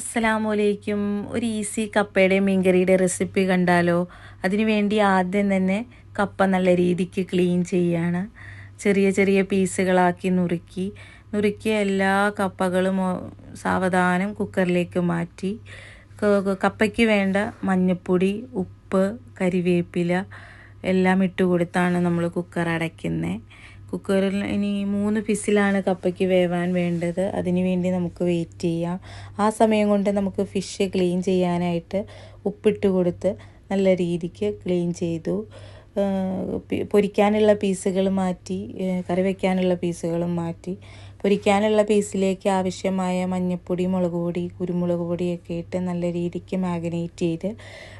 അസ്സലാമലൈക്കും. ഒരു ഈസി കപ്പയുടെ മീൻകറിയുടെ റെസിപ്പി കണ്ടാലോ? അതിനു വേണ്ടി ആദ്യം തന്നെ കപ്പ നല്ല രീതിക്ക് ക്ലീൻ ചെയ്യാണ്. ചെറിയ ചെറിയ പീസുകളാക്കി നുറുക്കിയ എല്ലാ കപ്പകളും സാവധാനം കുക്കറിലേക്ക് മാറ്റി കപ്പയ്ക്ക് വേണ്ട മഞ്ഞൾപ്പൊടി, ഉപ്പ്, കരിവേപ്പില എല്ലാം ഇട്ട് കൊടുത്താണ് നമ്മൾ കുക്കർ അടയ്ക്കുന്നത്. കുക്കറിൽ ഇനി 3 വിസിലാണ് കപ്പയ്ക്ക് വേവാൻ വേണ്ടത്. അതിന് വേണ്ടി നമുക്ക് വെയിറ്റ് ചെയ്യാം. ആ സമയം കൊണ്ട് നമുക്ക് ഫിഷ് ക്ലീൻ ചെയ്യാനായിട്ട് ഉപ്പിട്ട് കൊടുത്ത് നല്ല രീതിക്ക് ക്ലീൻ ചെയ്തു. പൊരിക്കാനുള്ള പീസുകൾ മാറ്റി, കറി വയ്ക്കാനുള്ള പീസുകളും മാറ്റി. പൊരിക്കാനുള്ള പീസിലേക്ക് ആവശ്യമായ മഞ്ഞൾപ്പൊടി, മുളക് പൊടി, കുരുമുളക് പൊടിയൊക്കെ ഇട്ട് നല്ല രീതിക്ക് മാഗ്നേറ്റ് ചെയ്ത്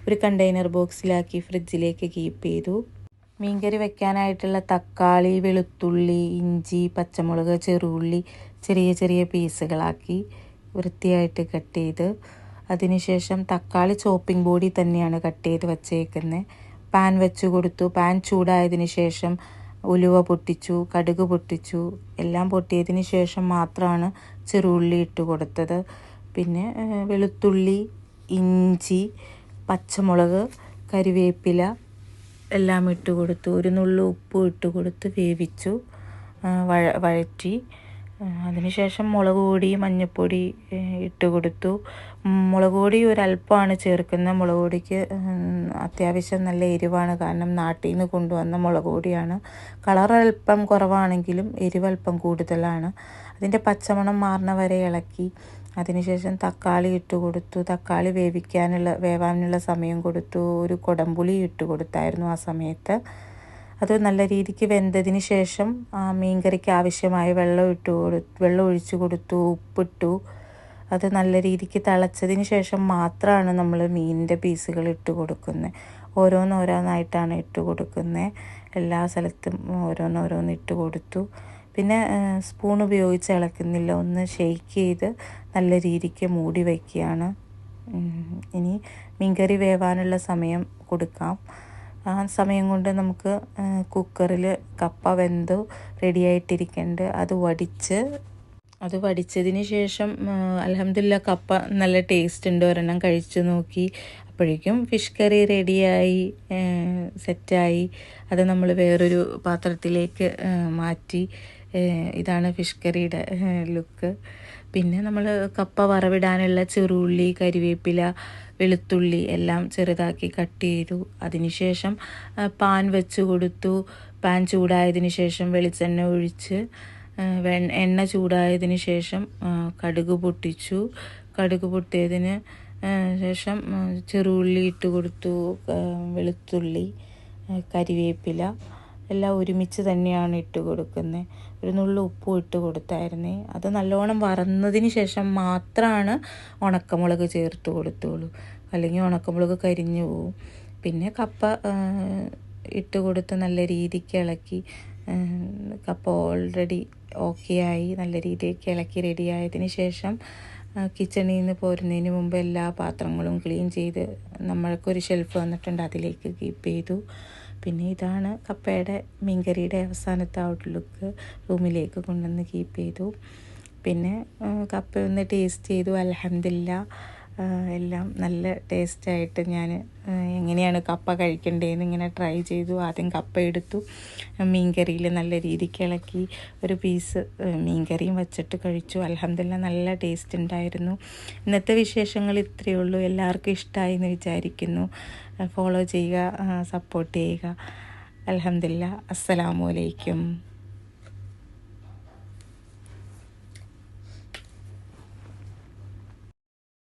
ഒരു കണ്ടെയ്നർ ബോക്സിലാക്കി ഫ്രിഡ്ജിലേക്ക് കീപ്പ് ചെയ്തു. മീൻകറി വെക്കാനായിട്ടുള്ള തക്കാളി, വെളുത്തുള്ളി, ഇഞ്ചി, പച്ചമുളക്, ചെറുള്ളി ചെറിയ ചെറിയ പീസുകളാക്കി വൃത്തിയായിട്ട് കട്ട് ചെയ്ത്, അതിനുശേഷം തക്കാളി ചോപ്പിംഗ് ബോർഡിൽ തന്നെയാണ് കട്ട് ചെയ്ത് വച്ചേക്കുന്നത്. പാൻ വെച്ച് കൊടുത്തു. പാൻ ചൂടായതിന് ശേഷം ഉലുവ പൊട്ടിച്ചു, കടുക് പൊട്ടിച്ചു. എല്ലാം പൊട്ടിയതിന് ശേഷം മാത്രമാണ് ചെറുള്ളി ഇട്ട് കൊടുത്തത്. പിന്നെ വെളുത്തുള്ളി, ഇഞ്ചി, പച്ചമുളക്, കരിവേപ്പില എല്ലാം ഇട്ട് കൊടുത്തു. ഒരു നുള്ളു ഉപ്പ് ഇട്ട് കൊടുത്ത് വേവിച്ചു, വഴറ്റി. അതിനുശേഷം മുളക് പൊടി, മഞ്ഞൾപ്പൊടി ഇട്ട് കൊടുത്തു. മുളക് പൊടി ഒരല്പമാണ് ചേർക്കുന്നത്. മുളക് പൊടിക്ക് അത്യാവശ്യം നല്ല എരിവാണ്, കാരണം നാട്ടിൽ നിന്ന് കൊണ്ടുവന്ന മുളക് പൊടിയാണ്. കളർ അല്പം കുറവാണെങ്കിലും എരിവ് അല്പം കൂടുതലാണ്. അതിൻ്റെ പച്ചമണം മാറുന്ന വരെ ഇളക്കി. അതിനുശേഷം തക്കാളി ഇട്ട് കൊടുത്തു. തക്കാളി വേവാനുള്ള സമയം കൊടുത്തു. ഒരു കുടംപുളി ഇട്ട് കൊടുത്തായിരുന്നു ആ സമയത്ത്. അത് നല്ല രീതിക്ക് വെന്തതിന് ശേഷം മീൻകറിക്ക് ആവശ്യമായ വെള്ളം ഒഴിച്ചു കൊടുത്തു, ഉപ്പിട്ടു. അത് നല്ല രീതിക്ക് തിളച്ചതിന് ശേഷം മാത്രമാണ് നമ്മൾ മീനിൻ്റെ പീസുകൾ ഇട്ട് കൊടുക്കുന്നത്. ഓരോന്നായിട്ടാണ് ഇട്ട് കൊടുക്കുന്നത്. എല്ലാ സ്ഥലത്തും ഓരോന്ന് ഇട്ട് കൊടുത്തു. പിന്നെ സ്പൂൺ ഉപയോഗിച്ച് ഇളക്കുന്നില്ല, ഒന്ന് ഷെയ്ക്ക് ചെയ്ത് നല്ല രീതിക്ക് മൂടി വയ്ക്കുകയാണ്. ഇനി മീൻകറി വേവാനുള്ള സമയം കൊടുക്കാം. ആ സമയം കൊണ്ട് നമുക്ക് കുക്കറിൽ കപ്പ വെന്തു റെഡിയായിട്ടിരിക്കുന്നുണ്ട്. അത് വടിച്ചതിന് ശേഷം അൽഹംദുലില്ലാ കപ്പ നല്ല ടേസ്റ്റ് ഉണ്ട്. ഒരെണ്ണം കഴിച്ചു നോക്കി. അപ്പോഴേക്കും ഫിഷ് കറി റെഡിയായി, സെറ്റായി. അത് നമ്മൾ വേറൊരു പാത്രത്തിലേക്ക് മാറ്റി. ഇതാണ് ഫിഷ് കറിയുടെ ലുക്ക്. പിന്നെ നമ്മൾ കപ്പ വറവിടാനുള്ള ചെറുള്ളി, കരിവേപ്പില, വെളുത്തുള്ളി എല്ലാം ചെറുതാക്കി കട്ട് ചെയ്തു. അതിനുശേഷം പാൻ വെച്ച് കൊടുത്തു. പാൻ ചൂടായതിന് ശേഷം വെളിച്ചെണ്ണ ഒഴിച്ച്, എണ്ണ ചൂടായതിന് ശേഷം കടുക് പൊട്ടിച്ചു. കടുക് പൊട്ടിയതിന് ശേഷം ചെറുള്ളി ഇട്ട് കൊടുത്തു, വെളുത്തുള്ളി, കരിവേപ്പില എല്ലാം ഒരുമിച്ച് തന്നെയാണ് ഇട്ട് കൊടുക്കുന്നത്. ഒരു നുള്ളു ഉപ്പും ഇട്ട് കൊടുത്തായിരുന്നേ. അത് നല്ലോണം വറന്നതിന് ശേഷം മാത്രമാണ് ഉണക്കമുളക് ചേർത്ത് കൊടുത്തുള്ളൂ, അല്ലെങ്കിൽ ഉണക്കമുളക് കരിഞ്ഞു പോവും. പിന്നെ കപ്പ ഇട്ട് കൊടുത്ത് നല്ല രീതിക്ക് ഇളക്കി. കപ്പ ഓൾറെഡി ഓക്കെ ആയി. നല്ല രീതിക്ക് ഇളക്കി റെഡിയായതിന് ശേഷം കിച്ചണിൽ നിന്ന് പോരുന്നതിന് മുമ്പ് എല്ലാ പാത്രങ്ങളും ക്ലീൻ ചെയ്ത് നമ്മൾക്കൊരു ഷെൽഫ് വന്നിട്ടുണ്ട്, അതിലേക്ക് കീപ്പ് ചെയ്തു. പിന്നെ ഇതാണ് കപ്പയുടെ മീൻകറിയുടെ അവസാനത്തെ ഔട്ട്ലുക്ക്. റൂമിലേക്ക് കൊണ്ടുവന്ന് കീപ്പ് ചെയ്തു. പിന്നെ കപ്പ ഒന്ന് ടേസ്റ്റ് ചെയ്തു. അൽഹംദുലില്ലാ എല്ലാം നല്ല ടേസ്റ്റായിട്ട് ഞാൻ എങ്ങനെയാണ് കപ്പ കഴിക്കേണ്ടതെന്ന് ഇങ്ങനെ ട്രൈ ചെയ്തു. ആദ്യം കപ്പ എടുത്തു, മീൻകറിയിൽ നല്ല രീതിക്ക് ഇളക്കി ഒരു പീസ് മീൻകറിയും വെച്ചിട്ട് കഴിച്ചു. അൽഹംദുലില്ലാ നല്ല ടേസ്റ്റ് ഉണ്ടായിരുന്നു. ഇന്നത്തെ വിശേഷങ്ങൾ ഇത്രയേ ഉള്ളൂ. എല്ലാവർക്കും ഇഷ്ടമായി എന്ന് വിചാരിക്കുന്നു. ഫോളോ ചെയ്യുക, സപ്പോർട്ട് ചെയ്യുക. അൽഹംദുലില്ലാ. അസ്സലാമു അലൈക്കും.